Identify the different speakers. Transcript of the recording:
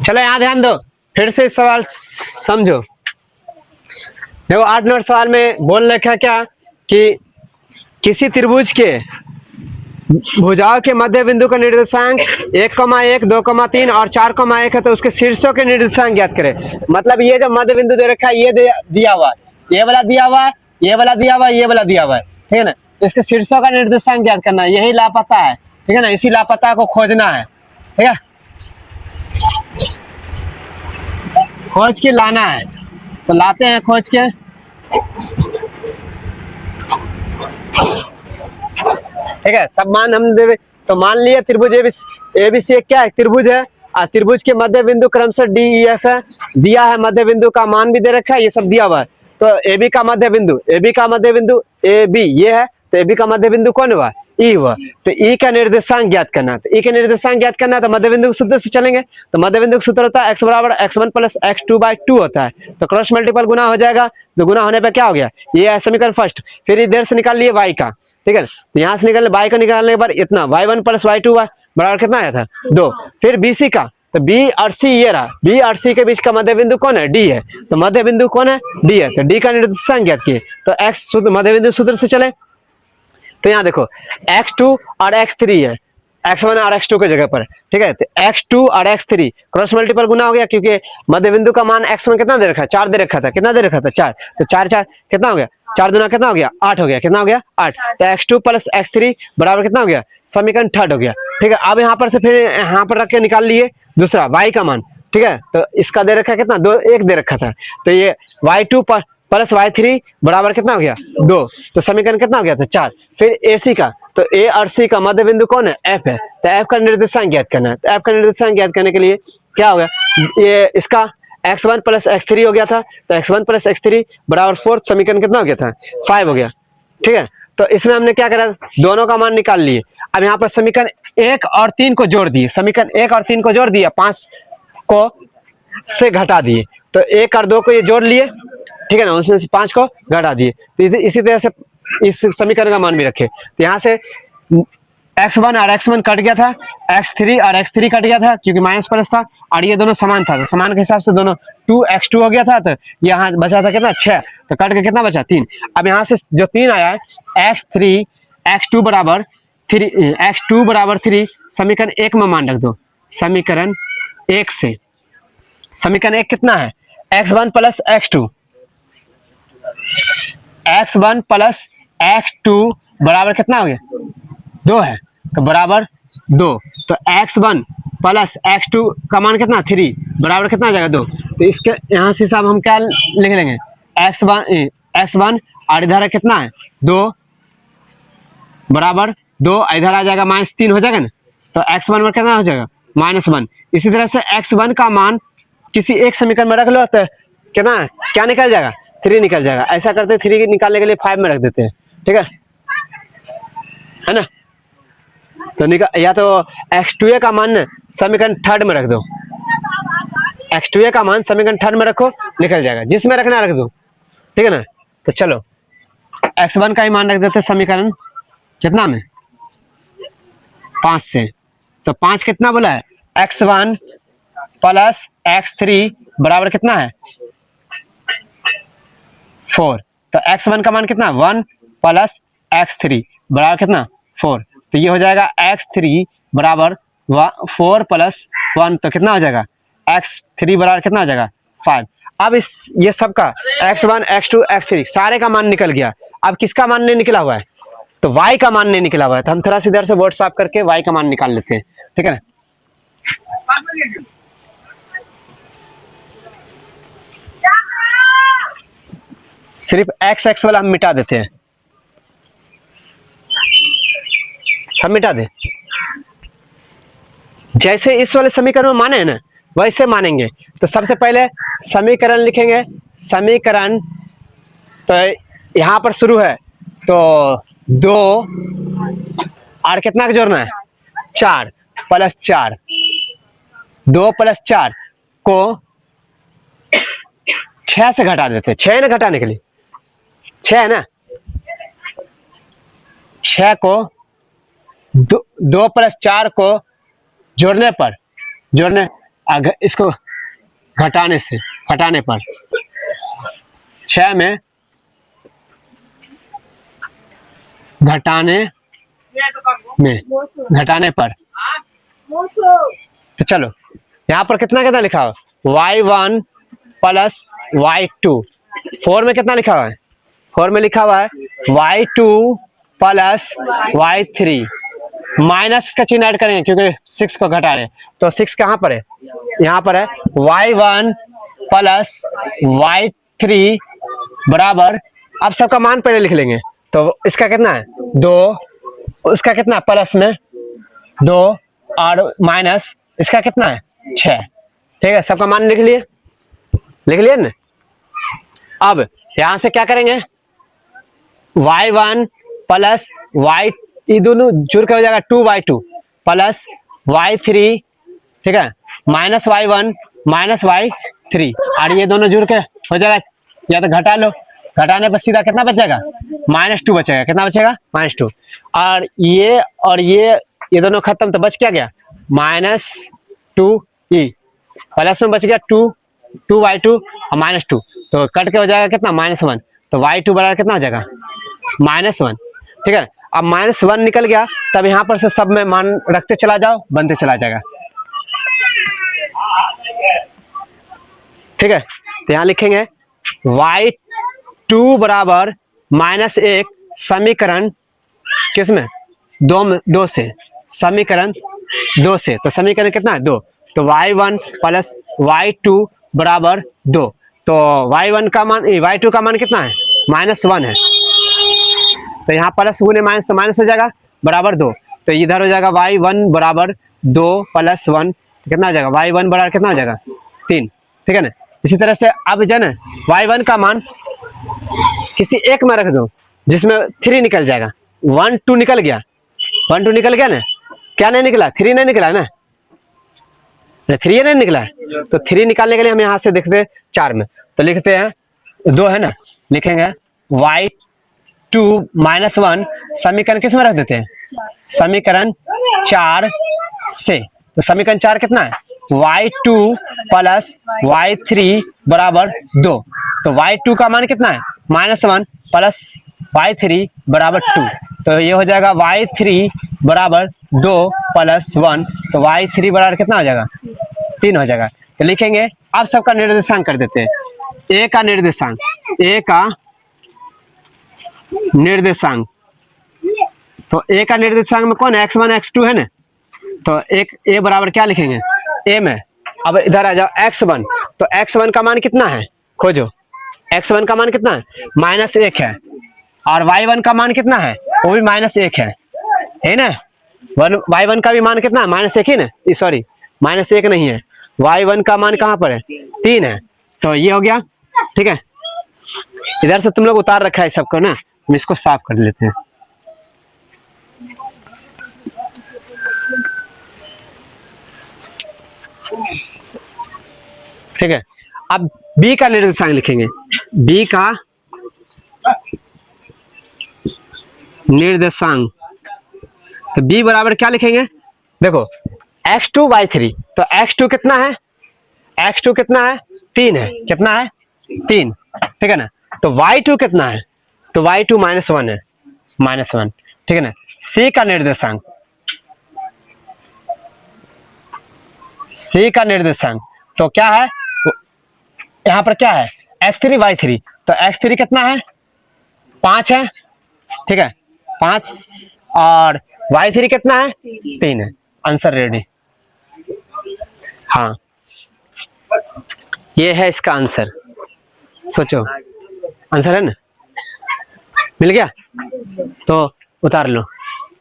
Speaker 1: चलो यहाँ ध्यान दो, फिर से इस सवाल समझो। देखो 8 नंबर सवाल में बोल रखा क्या कि किसी त्रिभुज के भुजाओं के मध्य बिंदु का निर्देशांक 1,1, 2,3 और 4,1 है, तो उसके शीर्षों के निर्देशांक ज्ञात करें। मतलब ये जो मध्य बिंदु दे रखा है ये दिया हुआ है, ये वाला दिया हुआ है, ये वाला दिया हुआ है, ये वाला दिया हुआ है, ठीक है ना। इसके शीर्षों का निर्देशांक ज्ञात करना है, यही लापता है, ठीक है ना। इसी लापता को खोजना है, ठीक है, खोज के लाना है। तो लाते हैं खोज के, ठीक है। सब मान हम दे दे। तो मान लिया त्रिभुज एबीसी एक क्या है, त्रिभुज है, और त्रिभुज के मध्य बिंदु क्रमशः डी ई एफ है, दिया है, मध्य बिंदु का मान भी दे रखा है, ये सब दिया हुआ है। तो एबी का मध्य बिंदु ए बी ये है, तो एबी का मध्य बिंदु कौन हुआ, ई हुआ। तो ई का निर्देशांक ज्ञात करना, तो ई का निर्देशांक ज्ञात करना, तो मध्य बिंदु के सूत्र से चलेंगे। तो मध्य बिंदु का सूत्र होता है x बराबर x1 प्लस x2/2 होता है। तो क्रॉस मल्टीपल गुना हो जाएगा, तो गुना होने पे क्या हो गया, ये है समीकरण फर्स्ट। फिर इधर से निकाल लिए y का, ठीक है, तो यहाँ से निकाल y का निकालने के बाद इतना y1 प्लस y2 बराबर कितना आया था 2। फिर bc का, तो b और c ये रहा, b और c के बीच का मध्य बिंदु कौन है, d है। तो मध्य बिंदु कौन है, d है, तो d का निर्देशांक ज्ञात किए। तो x सूत्र मध्य बिंदु सूत्र से चले, तो यहाँ देखो x2 और x3 है, x1 और x2 के जगह पर, ठीक है। तो x2 और x3 क्रॉस मल्टीपल गुना हो गया, क्योंकि मध्य बिंदु का मान x1 कितना दे रखा है, 4 दे रखा था, कितना दे रखा था 4, तो 4 4 कितना हो गया, 4 दूना कितना हो गया 8 हो गया, कितना हो गया 8। तो x2 प्लस x3 बराबर कितना हो गया, समीकरण थर्ड हो गया, ठीक है। अब यहाँ पर से फिर यहाँ पर रख के निकाल लिए दूसरा y का मान, ठीक है। तो इसका दे रखा है कितना, 2 1 दे रखा था, तो ये y2 प्लस y3 बराबर कितना हो गया 2, तो समीकरण कितना हो गया था 4। फिर AC का, तो A और C का मध्य बिंदु कौन है, F है, तो F का निर्देशांक ज्ञात करना है। तो F का निर्देशांक ज्ञात करने के लिए क्या होगा, ये इसका x1 प्लस x3 हो गया था, तो x1 प्लस x3 बराबर 4, समीकरण कितना हो गया था 5 हो गया, ठीक है। तो इसमें हमने क्या करा, दोनों का मान निकाल लिए। अब यहाँ पर समीकरण 1 और 3 को जोड़ दिए, समीकरण 1 और 3 को जोड़ दिया, 5 को से घटा दिए, तो 1 और 2 को ये जोड़ लिए, ठीक है ना, उसमें से 5 को घटा दिए। तो इसी तरह से इस समीकरण का मान भी रखे। तो यहाँ से x1 और x1 कट गया था, x3 और x3 कट गया था, क्योंकि माइनस प्लस था, और ये दोनों समान था, तो समान के हिसाब से दोनों 2x2 हो गया था। तो यहाँ बचा था कितना 6, तो कट के कितना बचा 3। अब यहाँ से जो 3 आया है x2 बराबर 3 समीकरण 1 में मान रख दो, समीकरण 1 से, समीकरण 1 कितना है, x1 प्लस x2 बराबर कितना हो गया 2 है, तो बराबर 2। तो x1 प्लस x2 का मान कितना 3 बराबर कितना आ जाएगा 2। तो इसके यहाँ से हिसाब हम क्या लिख लेंगे, x1 और इधर है कितना है 2 बराबर 2, इधर आ जाएगा -3 हो जाएगा ना, तो x1 में कितना हो जाएगा -1। इसी तरह से x1 का मान किसी एक समीकरण में रख लो, तो कितना क्या निकल जाएगा 3 निकल जाएगा। ऐसा करते हैं 3 निकालने के लिए 5 में रख देते हैं, ठीक है ना। तो या तो x2a का मान समीकरण थर्ड में रख दो, x2a का मान समीकरण थर्ड में रखो, निकल जाएगा, जिसमें रखना रख दो, ठीक है ना। तो चलो x1 का ही मान रख देते समीकरण कितना में 5 से, तो 5 कितना बोला है, x1 प्लस x3 बराबर कितना है 4। तो x1 का मान कितना 1 प्लस x3 बराबर कितना 4। तो ये हो जाएगा x3 बराबर 4 प्लस 1, तो कितना हो जाएगा x3 बराबर कितना हो जाएगा 5। अब ये सब का x1 x2 x3 सारे का मान निकल गया। अब किसका मान नहीं निकला हुआ है, तो y का मान नहीं निकला हुआ है, तो हम थोड़ा सी इधर से बोर्ड साफ करके y का मान निकाल लेते हैं, ठीक है ना। सिर्फ x वाला हम मिटा देते हैं, सब मिटा दे। जैसे इस वाले समीकरण में माने हैं ना, वैसे मानेंगे। तो सबसे पहले समीकरण लिखेंगे, समीकरण तो यहां पर शुरू है, तो 2 और कितना जोड़ना है 4 प्लस 4, 2 प्लस 4 को 6 से घटा देते हैं, 6 है ना घटाने के लिए, 6 है ना, 6 को 2 प्लस 4 को जोड़ने पर इसको घटाने से, घटाने पर 6 में घटाने पर तो चलो यहाँ पर कितना कितना लिखा हो, y1 प्लस y2। 4 में कितना लिखा हुआ है, 4 में लिखा हुआ है y2 प्लस y3, माइनस का चिन्ह ऐड करेंगे क्योंकि 6 को घटा रहे हैं। तो 6 कहाँ पर है, यहाँ पर है y1 प्लस y3 बराबर, अब सबका मान पहले लिख लेंगे। तो इसका कितना है 2, उसका कितना प्लस में 2 और माइनस इसका कितना है 6। ठीक है, सबका मान लिख लिए ना। अब यहां से क्या करेंगे, y1 प्लस y, ये दोनों जुड़ के हो जाएगा 2y2 प्लस y3, ठीक है, माइनस y1 माइनस y3, और ये दोनों जुड़ के हो जाएगा, या तो घटा लो, घटाने पर सीधा कितना बचेगा -2 बचेगा। कितना बचेगा -2, और ये दोनों खत्म, तो बच क्या गया -2e, प्लस में बच गया 2y2 और -2, तो कट के हो जाएगा कितना -1, तो y2 बराबर कितना हो जाएगा -1। ठीक है, अब -1 निकल गया, तब यहाँ पर से सब में मान रखते चला जाओ, बनते चला जाएगा। ठीक है, तो यहाँ लिखेंगे y2 बराबर -1 समीकरण किसमें 2 से, समीकरण 2 से, तो समीकरण कितना है 2, तो y1 प्लस y2 बराबर 2, तो y1 का मान, y2 का मान कितना है -1 है, तो यहाँ प्लस गुने माइनस, तो माइनस हो जाएगा बराबर 2, तो इधर हो जाएगा y1 बराबर 2 प्लस 1 कितना हो जाएगा, y1 बराबर कितना हो जाएगा 3। ठीक है ना, इसी तरह से अब जो है ना y1 का मान किसी एक में रख दो जिसमें 3 निकल जाएगा, 1 2 निकल गया, 1 2 निकल गया ना, क्या नहीं निकला 3 नहीं निकला ना, 3 नहीं निकला है, तो 3 निकालने के लिए हम यहाँ से देखते हैं 4 में, तो लिखते हैं 2 है ना, लिखेंगे y2 -1 समीकरण किस में रख देते हैं, समीकरण 4 से, तो समीकरण 4 कितना है y2 प्लस y3 बराबर 2, तो y2 का मान कितना है -1 प्लस y3 बराबर 2, तो ये हो जाएगा y3 बराबर 2 प्लस 1, तो y3 बराबर कितना हो जाएगा 3 हो जाएगा। तो लिखेंगे, अब सबका निर्देशांक कर देते हैं, a का निर्देशांक, a का निर्देशांक, तो a का निर्देशांक में कौन है x1 x2 है ना, तो एक a बराबर क्या लिखेंगे a में, अब इधर आ जाओ x1, तो x1 का मान कितना है खोजो, x1 का मान कितना है -1 है, और y1 का मान कितना है वो भी -1 है ना, y1 का भी मान कितना है -1 ही ना, सॉरी -1 नहीं है, y1 का मान कहाँ पर है 3 है, तो ये हो गया। ठीक है, इधर से तुम लोग उतार रखा है सबको ना, हम इसको साफ कर लेते हैं। ठीक है, अब b का निर्देशांक लिखेंगे, b का निर्देशांक, तो b बराबर क्या लिखेंगे, देखो x2 y3, तो x2 कितना है, x2 कितना है 3 है, कितना है 3, ठीक है ना, तो y2 कितना है, तो y2 -1 है, -1, ठीक है ना। c का निर्देशांक, c का निर्देशांक तो क्या है, यहाँ पर क्या है x3 y3, तो x3 कितना है 5 है, ठीक है 5, और y3 कितना है 3 है, आंसर रेडी। हाँ, ये है इसका आंसर, सोचो आंसर है ना, मिल गया, तो उतार लो।